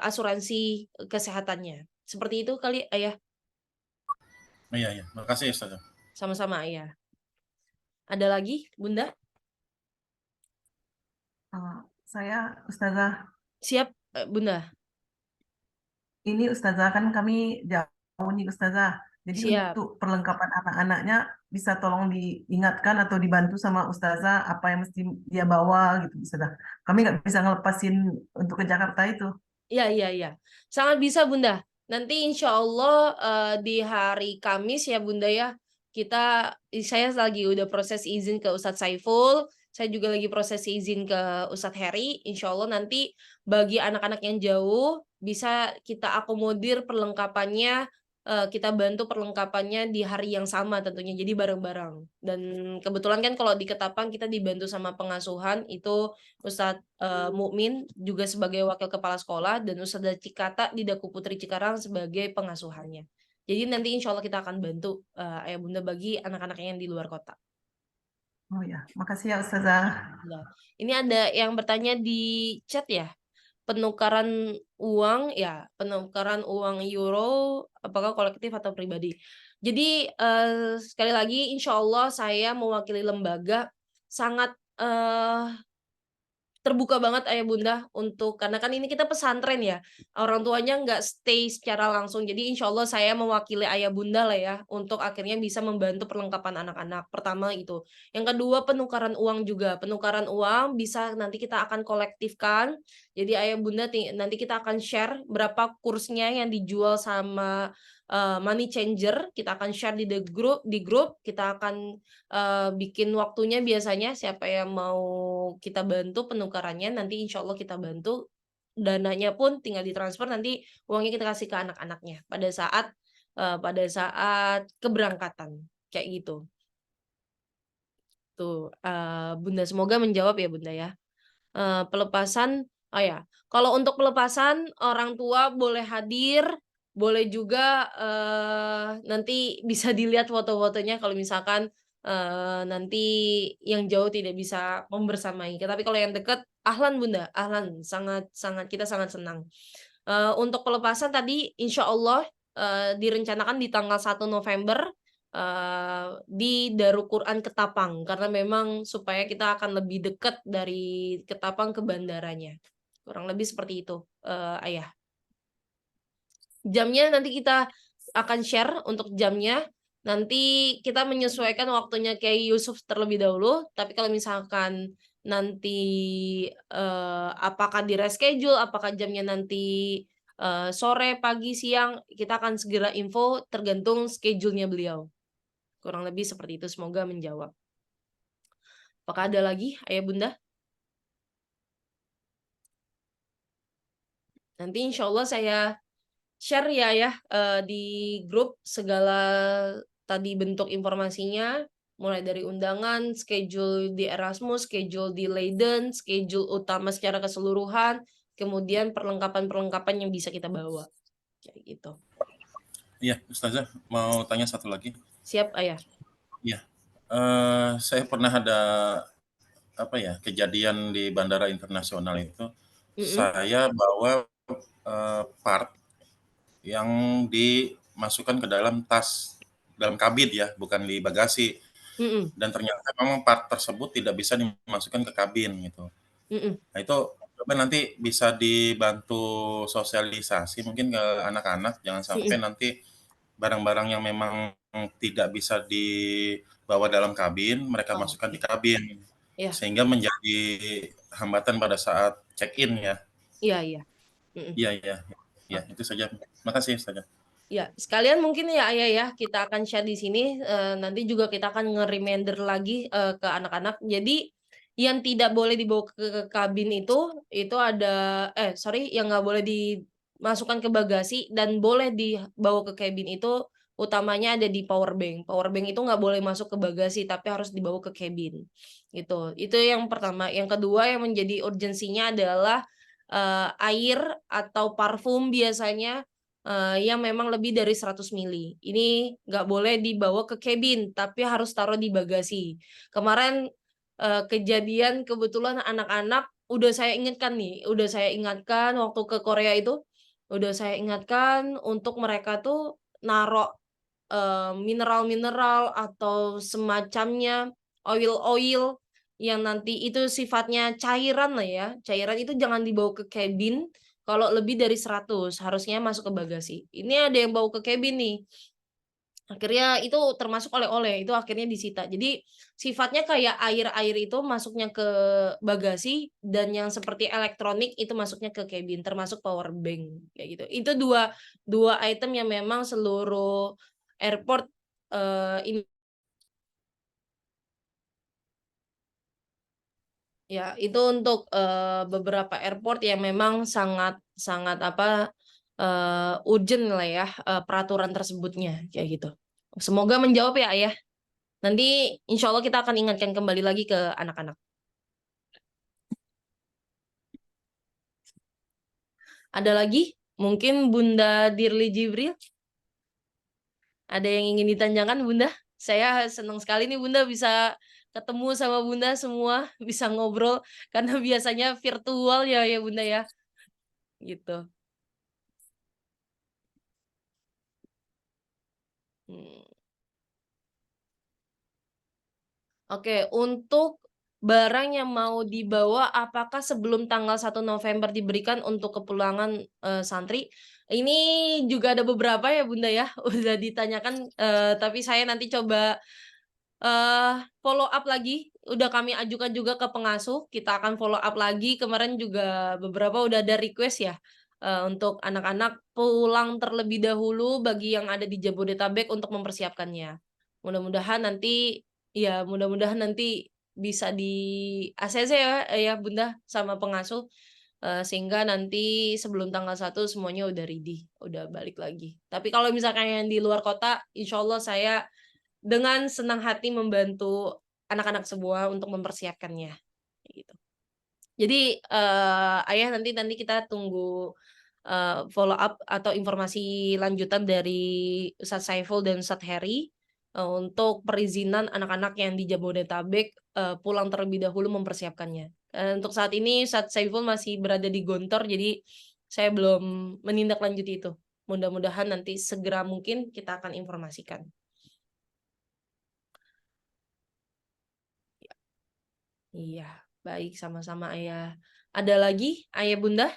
asuransi kesehatannya. Seperti itu kali, Ayah? Iya iya, makasih Ustazah. Sama-sama, Ayah. Ada lagi, Bunda? Saya Ustazah, Siap, Bunda. ini Ustazah kan kami jauh nih Ustazah. Jadi Siap. untuk perlengkapan anak-anaknya bisa tolong diingatkan atau dibantu sama Ustazah apa yang mesti dia bawa gitu Ustazah. Kami nggak bisa ngelepasin untuk ke Jakarta itu. Iya. Sangat bisa, Bunda. Nanti insya Allah di hari Kamis ya, Bunda ya, saya lagi udah proses izin ke Ustadz Saiful, saya juga lagi proses izin ke Ustadz Heri. Insya Allah nanti bagi anak-anak yang jauh, bisa kita akomodir perlengkapannya, kita bantu perlengkapannya di hari yang sama tentunya, jadi bareng-bareng. Dan kebetulan kan kalau di Ketapang kita dibantu sama pengasuhan, itu Ustadz Mukmin juga sebagai wakil kepala sekolah dan Ustadzah Cikata di Daku Putri Cikarang sebagai pengasuhannya. Jadi nanti insya Allah kita akan bantu Ayah Bunda bagi anak-anak yang di luar kota. Oh ya, makasih ya Ustazah. Nah, ini ada yang bertanya di chat ya, penukaran uang euro apakah kolektif atau pribadi. Jadi sekali lagi insya Allah saya mewakili lembaga sangat terbuka banget Ayah Bunda karena kan ini kita pesantren ya, orang tuanya nggak stay secara langsung. Jadi insya Allah saya mewakili Ayah Bunda lah ya, untuk akhirnya bisa membantu perlengkapan anak-anak. Pertama itu. Yang kedua penukaran uang juga. Penukaran uang bisa nanti kita akan kolektifkan. Jadi Ayah Bunda nanti kita akan share berapa kursnya yang dijual sama money changer, kita akan share di grup, kita akan bikin waktunya biasanya siapa yang mau kita bantu penukarannya, nanti insya Allah kita bantu. Dananya pun tinggal ditransfer, nanti uangnya kita kasih ke anak-anaknya pada saat keberangkatan, kayak gitu. Tuh, Bunda, semoga menjawab ya Bunda ya. Pelepasan, oh ya, kalau untuk pelepasan orang tua boleh hadir, boleh juga nanti bisa dilihat foto-fotonya kalau misalkan nanti yang jauh tidak bisa membersamai. Tapi kalau yang dekat, ahlan Bunda, ahlan, sangat kita sangat senang. Untuk pelepasan tadi insya Allah direncanakan di tanggal 1 November di Darul Quran Ketapang, karena memang supaya kita akan lebih dekat dari Ketapang ke bandaranya. Kurang lebih seperti itu, Ayah. Jamnya nanti kita akan share untuk jamnya. Nanti kita menyesuaikan waktunya Kiai Yusuf terlebih dahulu, tapi kalau misalkan nanti apakah di-reschedule, apakah jamnya nanti sore, pagi, siang, kita akan segera info tergantung schedule-nya beliau. Kurang lebih seperti itu, semoga menjawab. Apakah ada lagi, Ayah Bunda? Nanti insya Allah saya share ya di grup segala tadi bentuk informasinya, mulai dari undangan, schedule di Erasmus, schedule di Leiden, schedule utama secara keseluruhan, kemudian perlengkapan-perlengkapan yang bisa kita bawa. Kayak gitu. Iya, Ustazah, mau tanya satu lagi. Siap, Ayah. Iya, saya pernah ada kejadian di bandara internasional itu, saya bawa part yang dimasukkan ke dalam tas, dalam kabin ya, bukan di bagasi. Dan ternyata memang part tersebut tidak bisa dimasukkan ke kabin gitu. Nah itu coba nanti bisa dibantu sosialisasi mungkin ke anak-anak, jangan sampai nanti barang-barang yang memang tidak bisa dibawa dalam kabin, mereka masukkan di kabin. Sehingga menjadi hambatan pada saat check-in ya. Iya. Iya, itu saja. Makasih Ustazah. Ya, sekalian mungkin ya Ayah ya, kita akan share di sini, nanti juga kita akan nge-reminder lagi ke anak-anak. Jadi yang tidak boleh dibawa ke kabin itu ada yang nggak boleh dimasukkan ke bagasi dan boleh dibawa ke kabin itu utamanya ada di power bank. Power bank itu nggak boleh masuk ke bagasi tapi harus dibawa ke kabin. Gitu. Itu yang pertama. Yang kedua yang menjadi urgensinya adalah air atau parfum biasanya yang memang lebih dari 100 mili. Ini nggak boleh dibawa ke kabin, tapi harus taruh di bagasi. Kemarin kejadian kebetulan anak-anak udah saya ingatkan waktu ke Korea itu, udah saya ingatkan untuk mereka tuh naruh mineral-mineral atau semacamnya, oil-oil yang nanti itu sifatnya cairan lah ya, cairan itu jangan dibawa ke kabin kalau lebih dari 100, harusnya masuk ke bagasi. Ini ada yang bawa ke kabin nih. Akhirnya itu termasuk oleh-oleh, itu akhirnya disita. Jadi sifatnya kayak air-air itu masuknya ke bagasi dan yang seperti elektronik itu masuknya ke kabin, termasuk power bank kayak gitu. Itu dua item yang memang seluruh airport ini ya, itu untuk beberapa airport yang memang sangat urgent lah ya peraturan tersebutnya kayak gitu. Semoga menjawab ya Ayah. Nanti insya Allah kita akan ingatkan kembali lagi ke anak-anak. Ada lagi? Mungkin Bunda Dirli Jibril? Ada yang ingin ditanyakan Bunda? Saya senang sekali nih Bunda bisa ketemu sama Bunda semua, bisa ngobrol karena biasanya virtual ya Bunda ya. Gitu. Oke, untuk barang yang mau dibawa apakah sebelum tanggal 1 November diberikan untuk kepulangan santri? Ini juga ada beberapa ya Bunda ya, udah ditanyakan tapi saya nanti coba follow up lagi. Udah kami ajukan juga ke pengasuh, kita akan follow up lagi. Kemarin juga beberapa udah ada request ya. untuk anak-anak pulang terlebih dahulu bagi yang ada di Jabodetabek untuk mempersiapkannya. Mudah-mudahan nanti bisa di-ACC ya Bunda sama pengasuh, sehingga nanti sebelum tanggal 1 semuanya udah ready, udah balik lagi. Tapi kalau misalkan yang di luar kota, insya Allah saya dengan senang hati membantu anak-anak semua untuk mempersiapkannya, gitu. Jadi, Ayah nanti kita tunggu, follow up atau informasi lanjutan dari Ustadz Saiful dan Ustadz Heri, untuk perizinan anak-anak yang di Jabodetabek, pulang terlebih dahulu mempersiapkannya. Untuk saat ini Ustadz Saiful masih berada di Gontor, jadi saya belum menindaklanjuti itu. Mudah-mudahan nanti segera mungkin kita akan informasikan. Iya, baik, sama-sama Ayah. Ada lagi Ayah Bunda?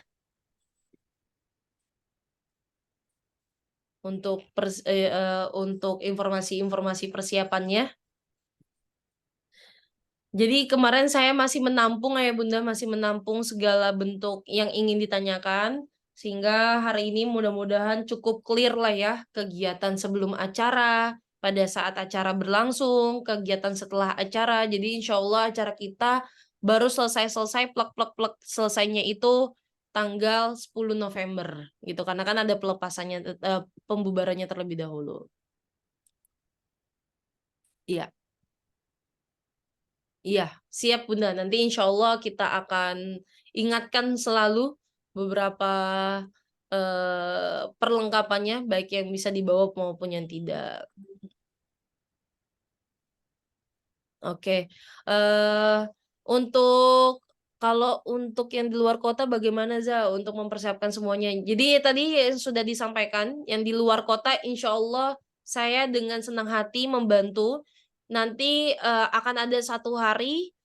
Untuk informasi-informasi persiapannya. Jadi kemarin saya masih menampung Ayah Bunda, masih menampung segala bentuk yang ingin ditanyakan, sehingga hari ini mudah-mudahan cukup clear lah ya, kegiatan sebelum acara, pada saat acara berlangsung, kegiatan setelah acara. Jadi insya Allah acara kita baru selesai plek selesainya itu tanggal 10 November gitu, karena kan ada pelepasannya, pembubarannya terlebih dahulu. Iya. Iya, siap Bunda. Nanti insya Allah kita akan ingatkan selalu beberapa perlengkapannya, baik yang bisa dibawa maupun yang tidak. Oke, kalau untuk yang di luar kota bagaimana Za untuk mempersiapkan semuanya? Jadi tadi yang sudah disampaikan, yang di luar kota insya Allah saya dengan senang hati membantu. Nanti akan ada 1 hari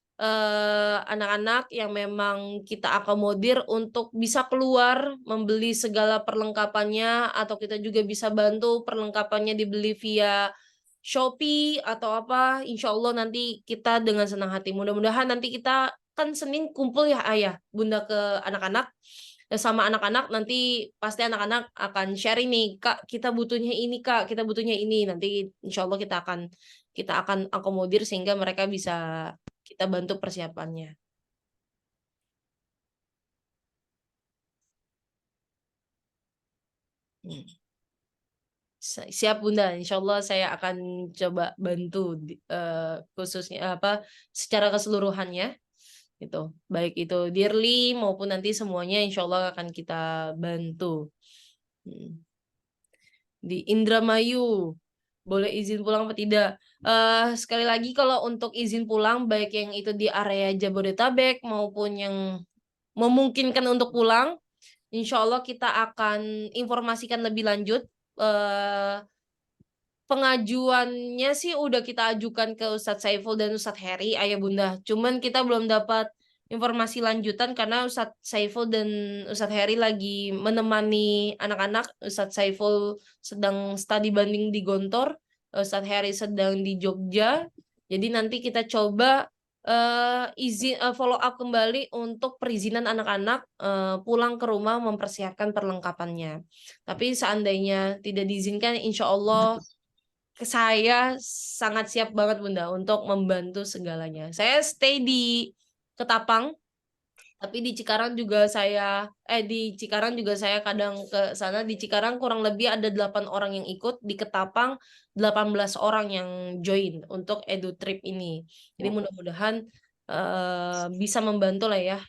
anak-anak yang memang kita akomodir untuk bisa keluar membeli segala perlengkapannya, atau kita juga bisa bantu perlengkapannya dibeli via Shopee atau apa, insya Allah nanti kita dengan senang hati. Mudah-mudahan nanti kita kan Senin kumpul ya Ayah, Bunda ke anak-anak, sama anak-anak nanti pasti anak-anak akan sharing nih, Kak kita butuhnya ini Kak, kita butuhnya ini. Nanti insya Allah kita akan akomodir sehingga mereka bisa kita bantu persiapannya. Siap Bunda, insya Allah saya akan coba bantu khususnya secara keseluruhannya gitu, baik itu Dearly maupun nanti semuanya insya Allah akan kita bantu. Di Indramayu boleh izin pulang apa tidak? Sekali lagi kalau untuk izin pulang baik yang itu di area Jabodetabek maupun yang memungkinkan untuk pulang, insya Allah kita akan informasikan lebih lanjut. Pengajuannya sih udah kita ajukan ke Ustadz Saiful dan Ustadz Heri, Ayah Bunda. Cuman kita belum dapat informasi lanjutan karena Ustadz Saiful dan Ustadz Heri lagi menemani anak-anak. Ustadz Saiful sedang studi banding di Gontor, Ustadz Heri sedang di Jogja. Jadi nanti kita coba follow up kembali untuk perizinan anak-anak pulang ke rumah mempersiapkan perlengkapannya. Tapi seandainya tidak diizinkan, insya Allah saya sangat siap banget Bunda untuk membantu segalanya. Saya stay di Ketapang, tapi di Cikarang juga saya kadang ke sana. Di Cikarang kurang lebih ada 8 orang yang ikut, di Ketapang 18 orang yang join untuk edu trip ini. Jadi mudah-mudahan bisa membantu lah ya,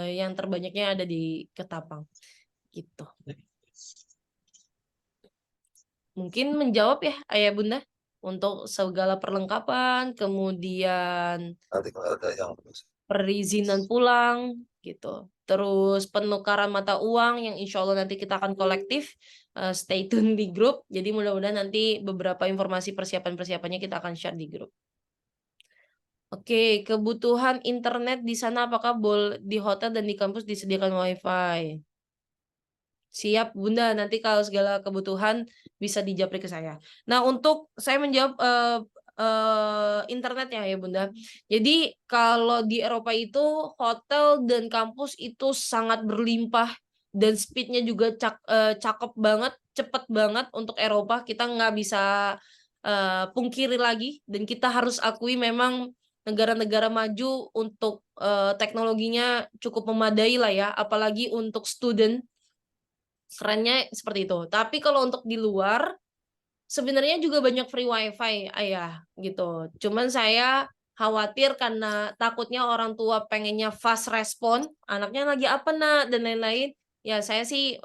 yang terbanyaknya ada di Ketapang gitu. Mungkin menjawab ya Ayah Bunda untuk segala perlengkapan, kemudian perizinan pulang gitu. Terus penukaran mata uang yang insya Allah nanti kita akan kolektif, stay tune di grup. Jadi mudah-mudahan nanti beberapa informasi persiapan-persiapannya kita akan share di grup. Oke, kebutuhan internet di sana apakah di hotel dan di kampus disediakan WiFi? Siap Bunda, nanti kalau segala kebutuhan bisa dijapri ke saya. Nah, untuk saya menjawab internetnya ya Bunda. Jadi kalau di Eropa itu hotel dan kampus itu sangat berlimpah dan speed-nya juga cakep banget, cepet banget untuk Eropa. Kita nggak bisa pungkiri lagi, dan kita harus akui memang negara-negara maju untuk teknologinya cukup memadai lah ya, apalagi untuk student, kerennya seperti itu. Tapi kalau untuk di luar, sebenarnya juga banyak free wifi ayah gitu. Cuman saya khawatir karena takutnya orang tua pengennya fast respon, anaknya lagi apa nak dan lain-lain. Ya saya sih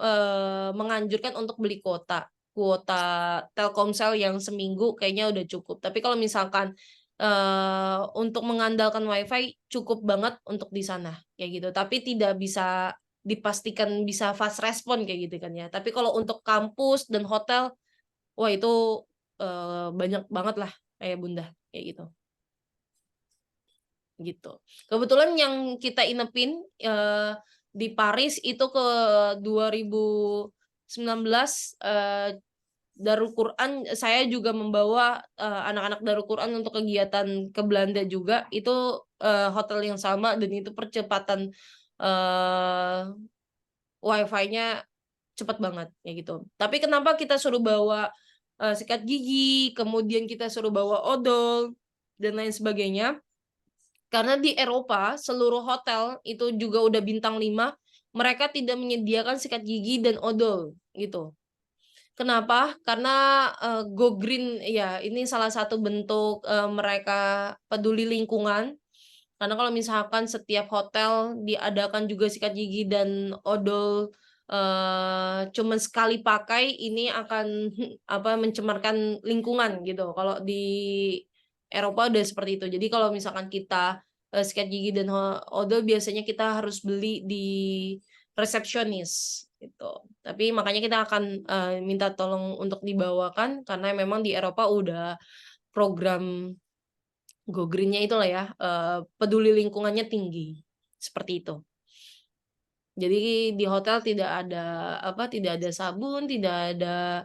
menganjurkan untuk beli kuota Telkomsel yang seminggu kayaknya udah cukup. Tapi kalau misalkan untuk mengandalkan wifi cukup banget untuk di sana kayak gitu. Tapi tidak bisa dipastikan bisa fast respon kayak gitu kan ya. Tapi kalau untuk kampus dan hotel, wah itu banyak banget lah Ayah Bunda, kayak gitu. Kebetulan yang kita inepin di Paris itu ke 2019 Darul Quran, saya juga membawa anak-anak Darul Quran untuk kegiatan ke Belanda juga. Itu hotel yang sama dan itu percepatan wifi-nya cepat banget kayak gitu. Tapi kenapa kita suruh bawa sikat gigi, kemudian kita suruh bawa odol dan lain sebagainya? Karena di Eropa seluruh hotel itu juga udah bintang 5, mereka tidak menyediakan sikat gigi dan odol gitu. Kenapa? Karena Go Green ya, ini salah satu bentuk mereka peduli lingkungan. Karena kalau misalkan setiap hotel diadakan juga sikat gigi dan odol cuman sekali pakai, ini akan mencemarkan lingkungan gitu. Kalau di Eropa udah seperti itu. Jadi kalau misalkan kita sikat gigi dan odol biasanya kita harus beli di resepsionis gitu. Tapi makanya kita akan minta tolong untuk dibawakan karena memang di Eropa udah program Go Green-nya itulah ya, peduli lingkungannya tinggi, seperti itu. Jadi di hotel tidak ada sabun, tidak ada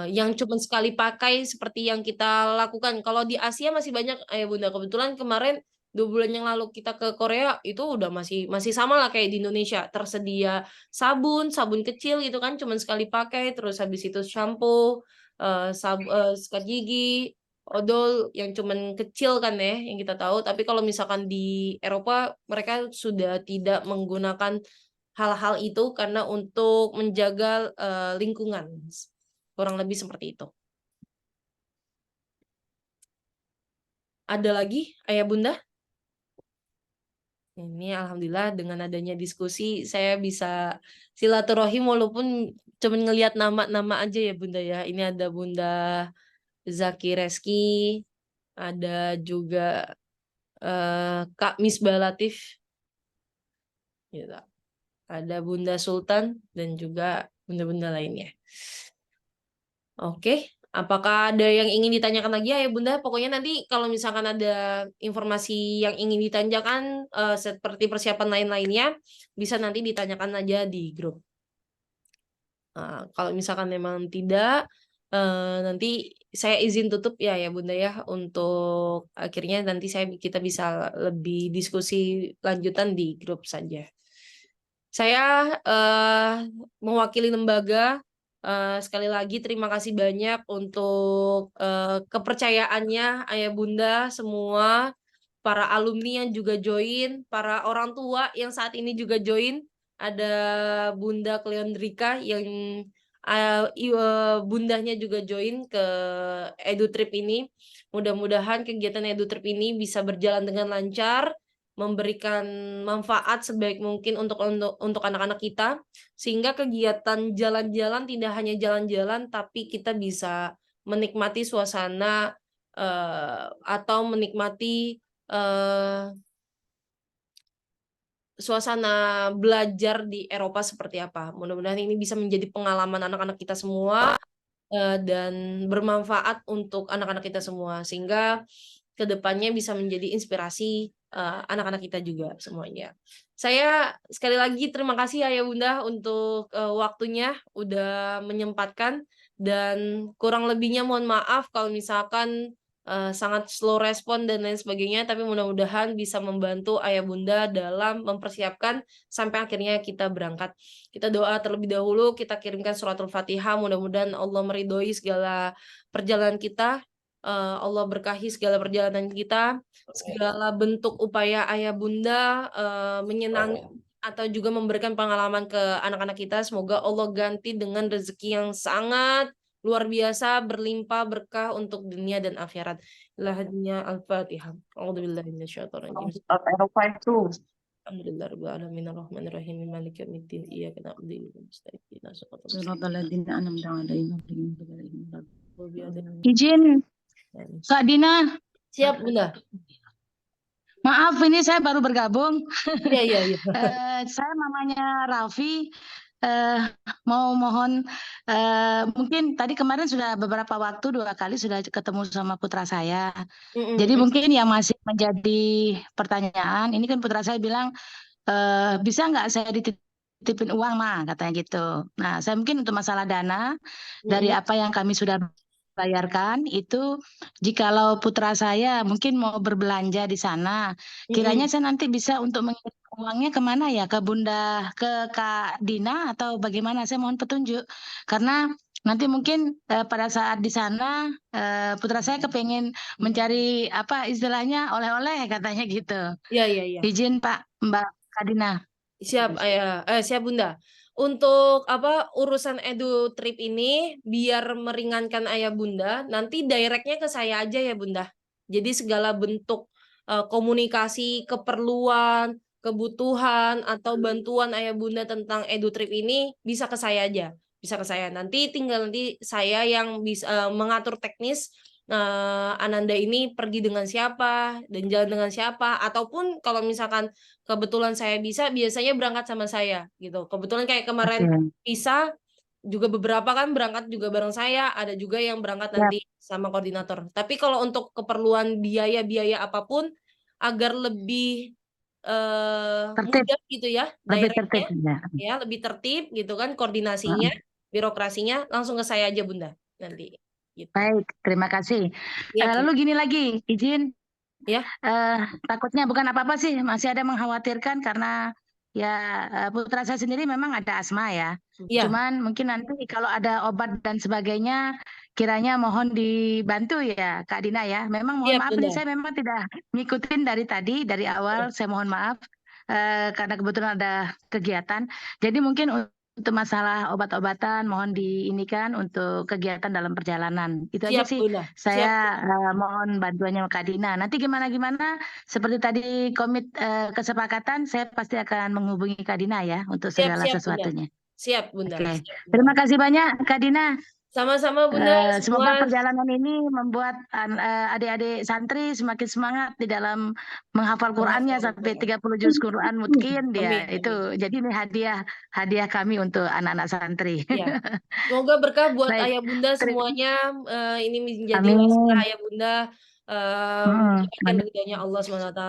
yang cuma sekali pakai seperti yang kita lakukan. Kalau di Asia masih banyak Ayah Bunda, kebetulan kemarin 2 bulan yang lalu kita ke Korea, itu udah masih sama lah kayak di Indonesia, tersedia sabun kecil gitu kan, cuma sekali pakai, terus habis itu shampoo, sikat gigi, odol yang cuman kecil kan ya yang kita tahu. Tapi kalau misalkan di Eropa mereka sudah tidak menggunakan hal-hal itu karena untuk menjaga lingkungan. Kurang lebih seperti itu. Ada lagi Ayah Bunda? Ini alhamdulillah dengan adanya diskusi saya bisa silaturahim walaupun cuma ngelihat nama-nama aja ya Bunda ya. Ini ada Bunda Zaki Reski, ada juga Kak Misbah Latif, gitu. Ada Bunda Sultan dan juga bunda-bunda lainnya. Oke, apakah ada yang ingin ditanyakan lagi ya Bunda? Pokoknya nanti kalau misalkan ada informasi yang ingin ditanyakan seperti persiapan lain-lainnya, bisa nanti ditanyakan aja di grup. Kalau misalkan memang tidak, nanti saya izin tutup ya Bunda ya, untuk akhirnya nanti kita bisa lebih diskusi lanjutan di grup saja. Saya mewakili lembaga, sekali lagi terima kasih banyak untuk kepercayaannya Ayah Bunda semua, para alumni yang juga join, para orang tua yang saat ini juga join. Ada Bunda Cleondrika yang bundanya juga join ke EduTrip ini. Mudah-mudahan kegiatan EduTrip ini bisa berjalan dengan lancar, memberikan manfaat sebaik mungkin untuk anak-anak kita, sehingga kegiatan jalan-jalan tidak hanya jalan-jalan, tapi kita bisa menikmati suasana atau menikmati suasana belajar di Eropa seperti apa. Mudah-mudahan ini bisa menjadi pengalaman anak-anak kita semua dan bermanfaat untuk anak-anak kita semua, sehingga kedepannya bisa menjadi inspirasi anak-anak kita juga semuanya. Saya sekali lagi terima kasih Ayah Bunda untuk waktunya udah menyempatkan, dan kurang lebihnya mohon maaf kalau misalkan sangat slow respon dan lain sebagainya, tapi mudah-mudahan bisa membantu ayah bunda dalam mempersiapkan sampai akhirnya kita berangkat. Kita doa terlebih dahulu, kita kirimkan suratul Fatihah, mudah-mudahan Allah meridhoi segala perjalanan kita, Allah berkahi segala perjalanan kita, segala bentuk upaya ayah bunda menyenangi atau juga memberikan pengalaman ke anak-anak kita, semoga Allah ganti dengan rezeki yang sangat luar biasa, berlimpah berkah untuk dunia dan akhirat. Lahadnya Al-Fatihah. A'udzubillahi minasyaitonirrajim. Eropa itu. Alhamdulillahirabbil alamin arrahmanirrahim maliki yaumiddin iyyaka na'budu wa iyyaka nasta'in ihdinas siratal Shiratal ladzina an'amta 'alaihim ghairil maghdubi 'alaihim. mustaqim. Izin, Kak Dina. Siap, Bunda. Maaf, ini saya baru bergabung. Iya. Saya mamanya Raffi. Mau mohon, mungkin tadi kemarin sudah beberapa waktu 2 kali sudah ketemu sama putra saya. Jadi mungkin yang masih menjadi pertanyaan, ini kan putra saya bilang, bisa nggak saya dititipin uang, Ma, katanya gitu. Nah, saya mungkin untuk masalah dana, dari apa yang kami sudah bayarkan itu, jikalau putra saya mungkin mau berbelanja di sana, kiranya saya nanti bisa untuk mengirim uangnya kemana ya? Ke Bunda, ke Kak Dina atau bagaimana? Saya mohon petunjuk. Karena nanti mungkin pada saat di sana putra saya kepengen mencari apa istilahnya oleh-oleh katanya gitu. Iya. Izin Pak, Mbak Kak Dina. Siap, Ayah. Siap, Bunda. Untuk urusan edu trip ini biar meringankan ayah bunda, nanti directnya ke saya aja ya bunda. Jadi segala bentuk komunikasi, keperluan, kebutuhan atau bantuan ayah bunda tentang edu trip ini bisa ke saya aja, bisa ke saya. Nanti tinggal saya yang bisa mengatur teknis. Ananda ini pergi dengan siapa dan jalan dengan siapa, ataupun kalau misalkan kebetulan saya bisa, biasanya berangkat sama saya gitu. Kebetulan kayak kemarin bisa juga beberapa kan berangkat juga bareng saya, ada juga yang berangkat nanti sama koordinator. Tapi kalau untuk keperluan biaya-biaya apapun agar lebih mudah gitu ya, directnya ya lebih tertib gitu kan, koordinasinya, birokrasinya langsung ke saya aja Bunda nanti. Gitu. Baik, terima kasih. Lalu gini lagi, izin. Ya. Takutnya bukan apa-apa sih, masih ada mengkhawatirkan karena ya putra saya sendiri memang ada asma ya. Cuman mungkin nanti kalau ada obat dan sebagainya, kiranya mohon dibantu ya Kak Dina ya. Memang mohon maaf nih, saya memang tidak ngikutin dari awal, saya mohon maaf karena kebetulan ada kegiatan. Jadi mungkin untuk masalah obat-obatan mohon diinikan untuk kegiatan dalam perjalanan. Itu aja sih. Bunda. Saya mohon bantuannya Kak Dina. Nanti gimana seperti tadi komit kesepakatan, saya pasti akan menghubungi Kak Dina ya untuk segala sesuatunya. Bunda. Siap Bunda. Oke. Terima kasih banyak Kak Dina. Sama-sama Bunda. Semoga perjalanan ini membuat adik-adik santri semakin semangat di dalam menghafal Qur'annya sampai 30 juz Qur'an mungkin dia. Itu jadi ini hadiah kami untuk anak-anak santri. Ya. Semoga berkah buat ayah bunda semuanya, ini menjadi wasilah ayah bunda mendapatkan ridhonya Allah SWT.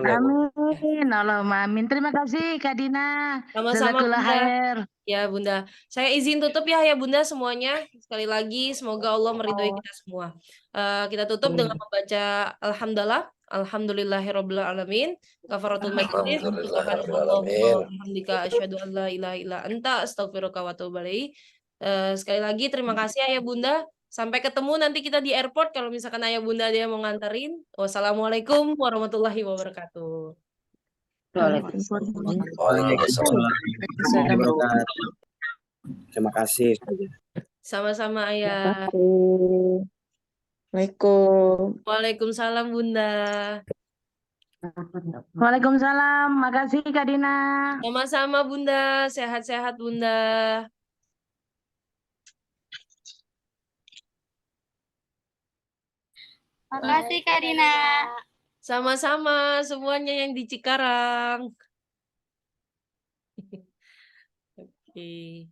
Amin, Allahumma amin. Terima kasih Kak Dina. Sama-sama Bunda. Ya Bunda, saya izin tutup ya Bunda semuanya. Sekali lagi semoga Allah meridhoi kita semua. Kita tutup dengan membaca Alhamdulillahirabbil alamin. Ghafaratul majid. Subhanallahumma hamdika asyhadu an la ilaha illa anta astaghfiruka wa atubu ilaik. Sekali lagi terima kasih Ayah Bunda. Sampai ketemu nanti kita di airport kalau misalkan Ayah Bunda dia mau nganterin. Wassalamualaikum warahmatullahi wabarakatuh. Terima kasih. Sama-sama Ayah. Assalamualaikum. Waalaikumsalam Bunda. Waalaikumsalam. Makasih Kak Dina. Sama-sama Bunda. Sehat-sehat Bunda. Makasih Kak Dina. Sama-sama semuanya yang di Cikarang. Oke.